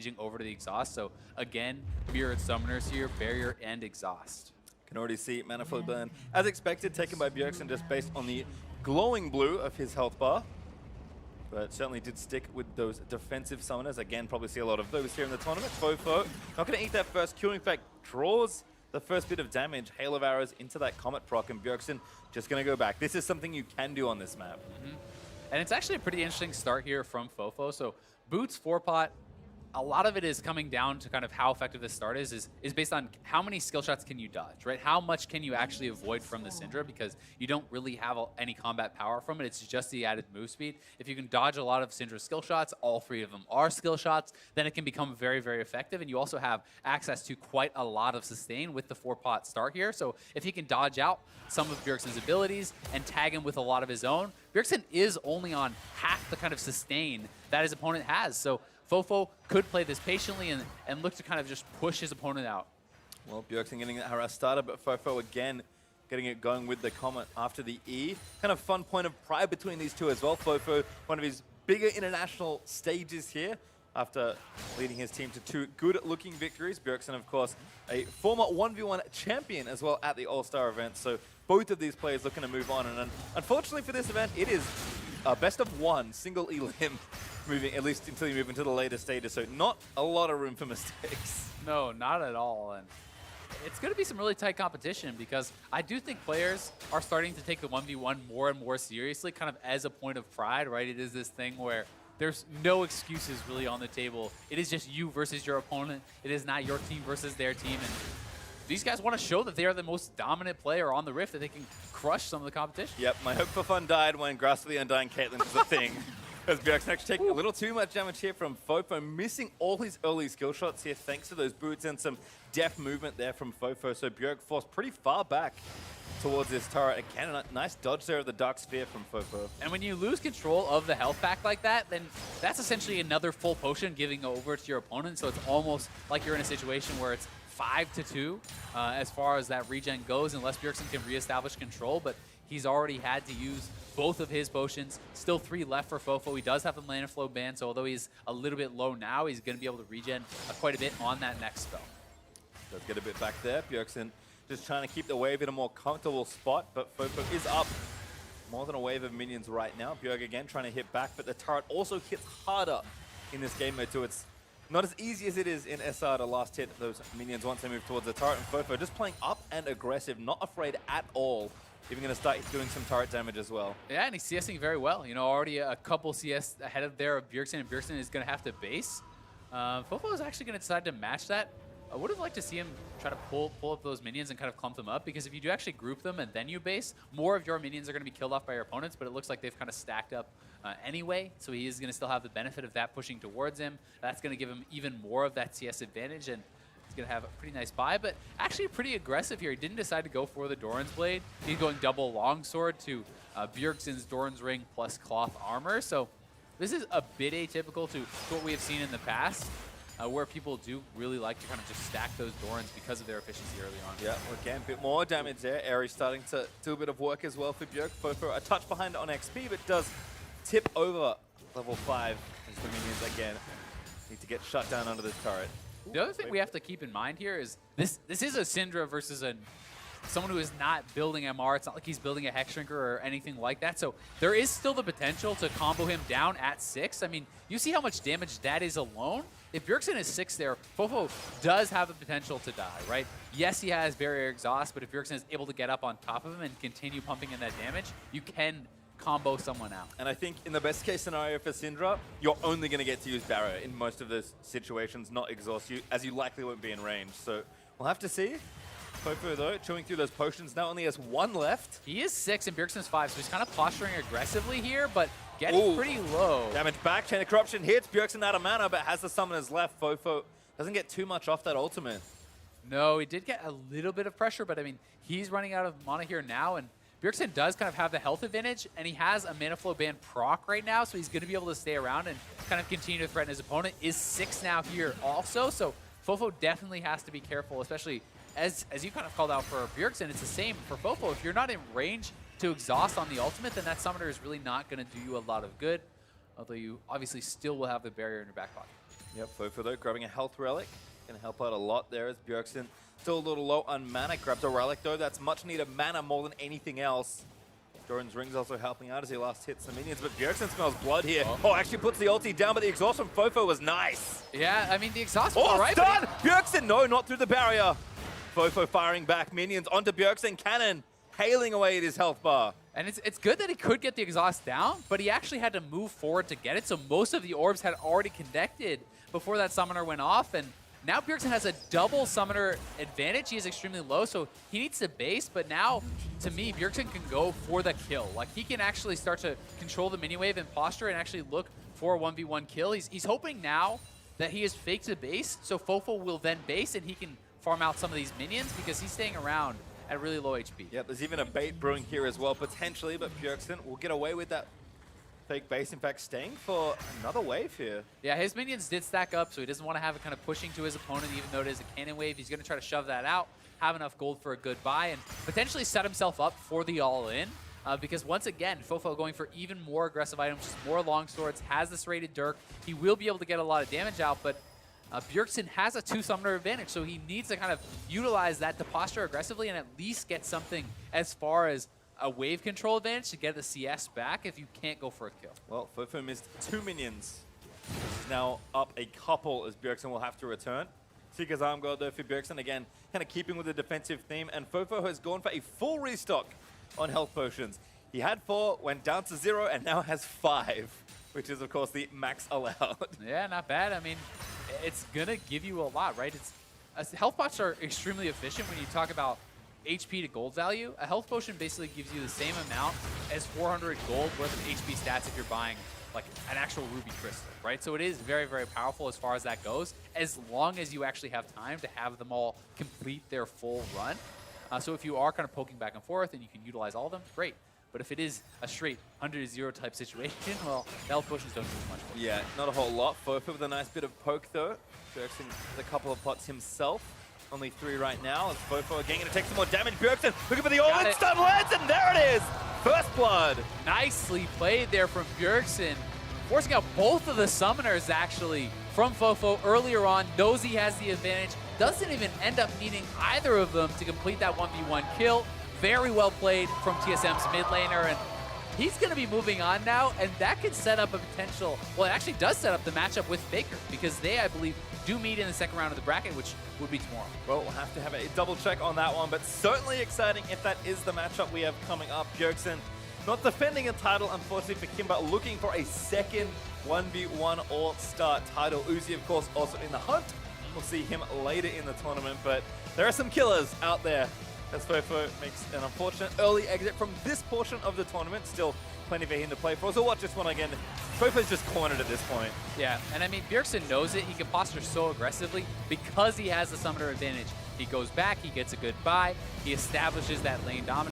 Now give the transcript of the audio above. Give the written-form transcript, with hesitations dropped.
changing over to the exhaust. So again, mirrored summoners here, barrier and exhaust. Can already see Manifold Burn, as expected, taken by Bjergsen just based on the glowing blue of his health bar. But certainly did stick with those defensive summoners. Again, probably see a lot of those here in the tournament. FoFo not going to eat that first Q. In fact, draws the first bit of damage. Hail of arrows into that Comet proc, and Bjergsen just going to go back. This is something you can do on this map. And it's actually a pretty interesting start here from FoFo. So Boots 4-pot, a lot of it is coming down to kind of how effective this start is based on how many skill shots can you dodge, right? How much can you actually avoid from the Syndra, because you don't really have any combat power from it. It's just the added move speed. If you can dodge a lot of Syndra skill shots, all 3 of them are skill shots, then it can become very, very effective. And you also have access to quite a lot of sustain with the 4-pot start here. So if he can dodge out some of Bjergsen's abilities and tag him with a lot of his own, Bjergsen is only on half the kind of sustain that his opponent has. So FoFo could play this patiently and look to kind of just push his opponent out. Well, Bjergsen getting that harass started, but FoFo again getting it going with the Comet after the E. Kind of fun point of pride between these two as well. FoFo, one of his bigger international stages here after leading his team to 2 good-looking victories. Bjergsen, of course, a former 1v1 champion as well at the All-Star event. So both of these players looking to move on. And unfortunately for this event, it is best of 1, single elim, moving at least until you move into the later stages. So not a lot of room for mistakes. No, not at all. And it's going to be some really tight competition, because I do think players are starting to take the 1v1 more and more seriously, kind of as a point of pride, right? It is this thing where there's no excuses really on the table. It is just you versus your opponent. It is not your team versus their team. And these guys want to show that they are the most dominant player on the Rift, that they can crush some of the competition. Yep, my hope for fun died when Grasp of the Undying Caitlyn was a thing. As Bjergsen actually taking a little too much damage here from FoFo, missing all his early skill shots here thanks to those boots and some deft movement there from FoFo. So Bjerg forced pretty far back towards this turret. Again, a nice dodge there of the Dark Sphere from FoFo. And when you lose control of the health pack like that, then that's essentially another full potion giving over to your opponent. So it's almost like you're in a situation where it's 5-2 as far as that regen goes, unless Bjergsen can reestablish control. But he's already had to use both of his potions. Still 3 left for FoFo. He does have the mana flow ban, so although he's a little bit low now, he's going to be able to regen quite a bit on that next spell. Does get a bit back there. Bjergsen just trying to keep the wave in a more comfortable spot, but FoFo is up more than a wave of minions right now. Bjerg again trying to hit back, but the turret also hits harder in this game mode too. It's not as easy as it is in SR to last hit those minions once they move towards the turret, and FoFo just playing up and aggressive, not afraid at all. Even going to start doing some turret damage as well. Yeah, and he's CSing very well. You know, already a couple CS ahead of there of Bjergsen, and Bjergsen is going to have to base. FoFo is actually going to decide to match that. I would have liked to see him try to pull up those minions and kind of clump them up, because if you do actually group them and then you base, more of your minions are going to be killed off by your opponents, but it looks like they've kind of stacked up anyway, so he is going to still have the benefit of that pushing towards him. That's going to give him even more of that CS advantage, and he's going to have a pretty nice buy, but actually pretty aggressive here. He didn't decide to go for the Doran's Blade. He's going double longsword to Bjergsen's Doran's Ring plus cloth armor, so this is a bit atypical to what we have seen in the past, where people do really like to kind of just stack those Dorans because of their efficiency early on. Yeah, well, again, a bit more damage there. Aries starting to do a bit of work as well for Bjerg. FoFo a touch behind on XP, but does tip over level 5 as the minions again need to get shut down under this turret. The other thing we have to keep in mind here is this is a Syndra versus someone who is not building MR. It's not like he's building a Hex Shrinker or anything like that. So there is still the potential to combo him down at 6. I mean, you see how much damage that is alone? If Bjergsen is 6 there, FoFo does have the potential to die, right? Yes, he has barrier exhaust, but if Bjergsen is able to get up on top of him and continue pumping in that damage, you can combo someone out. And I think in the best case scenario for Syndra, you're only going to get to use barrier in most of those situations, not exhaust you, as you likely won't be in range. So we'll have to see. FoFo, though, chewing through those potions, now only has 1 left. He is 6 and Bjergsen's 5, so he's kind of posturing aggressively here, but getting pretty low. Damage back, Chain of Corruption hits, Bjergsen out of mana, but has the summoners left. FoFo doesn't get too much off that ultimate. No, he did get a little bit of pressure, but I mean, he's running out of mana here now, and Bjergsen does kind of have the health advantage, and he has a mana flow ban proc right now, so he's going to be able to stay around and kind of continue to threaten his opponent. Is 6 now here also, so FoFo definitely has to be careful, especially as you kind of called out for Bjergsen. It's the same for FoFo. If you're not in range to exhaust on the ultimate, then that summoner is really not going to do you a lot of good, although you obviously still will have the barrier in your back pocket. Yep, FoFo though, grabbing a health relic. Gonna help out a lot there as Bjergsen still a little low on mana. Grabs a relic though, that's much needed mana more than anything else. Doran's Ring's also helping out as he last hits some minions, but Bjergsen smells blood here. Oh, actually puts the ulti down, but the exhaust from FoFo was nice. Yeah, I mean, the exhaust was alright. Stun! Bjergsen, no, not through the barrier. FoFo firing back minions onto Bjergsen. Cannon hailing away at his health bar. And it's good that he could get the exhaust down, but he actually had to move forward to get it, so most of the orbs had already connected before that summoner went off, and now Bjergsen has a double summoner advantage. He is extremely low, so he needs to base, but now, to me, Bjergsen can go for the kill. Like, he can actually start to control the mini wave and posture and actually look for a 1v1 kill. He's hoping now that he has faked the base, so FoFo will then base and he can farm out some of these minions because he's staying around at really low HP. Yep, there's even a bait brewing here as well, potentially, but Bjergsen will get away with that fake base. In fact, staying for another wave here. Yeah, his minions did stack up, so he doesn't want to have it kind of pushing to his opponent, even though it is a cannon wave. He's going to try to shove that out, have enough gold for a good buy, and potentially set himself up for the all-in. Because once again, FoFo going for even more aggressive items, more long swords, has this rated Dirk. He will be able to get a lot of damage out, but Bjergsen has a 2-summoner advantage, so he needs to kind of utilize that to posture aggressively and at least get something as far as a wave control advantage to get the CS back if you can't go for a kill. Well, FoFo missed 2 minions. He's now up a couple as Bjergsen will have to return. Seeker's Arm God though for Bjergsen, again, kind of keeping with the defensive theme, and FoFo has gone for a full restock on health potions. He had 4, went down to 0, and now has 5, which is, of course, the max allowed. Yeah, not bad. I mean, it's going to give you a lot, right? Health pots are extremely efficient when you talk about HP to gold value. A health potion basically gives you the same amount as 400 gold worth of HP stats if you're buying like an actual ruby crystal, right? So it is very, very powerful as far as that goes, as long as you actually have time to have them all complete their full run. So if you are kind of poking back and forth and you can utilize all of them, great. But if it is a straight 100-0 type situation, well, the health potions don't do much. Yeah, not a whole lot. FoFo with a nice bit of poke, though. Bjergsen has a couple of pots himself. Only 3 right now. As FoFo again going to take some more damage. Bjergsen looking for the all-in stun lands, and there it is! First blood! Nicely played there from Bjergsen. Forcing out both of the summoners, actually, from FoFo earlier on. Knows he has the advantage. Doesn't even end up needing either of them to complete that 1v1 kill. Very well played from TSM's mid laner, and he's going to be moving on now, and that could set up a potential, well, it actually does set up the matchup with Faker, because they, I believe, do meet in the second round of the bracket, which would be tomorrow. Well, we'll have to have a double check on that one, but certainly exciting if that is the matchup we have coming up. Bjergsen not defending a title, unfortunately for Kimba, looking for a second 1v1 All-Star title. Uzi, of course, also in the hunt. We'll see him later in the tournament, but there are some killers out there. As FoFo makes an unfortunate early exit from this portion of the tournament. Still plenty for him to play for. So watch this one again. FoFo's just cornered at this point. Yeah, and I mean, Bjergsen knows it. He can posture so aggressively because he has the summoner advantage. He goes back, he gets a good buy, he establishes that lane dominance.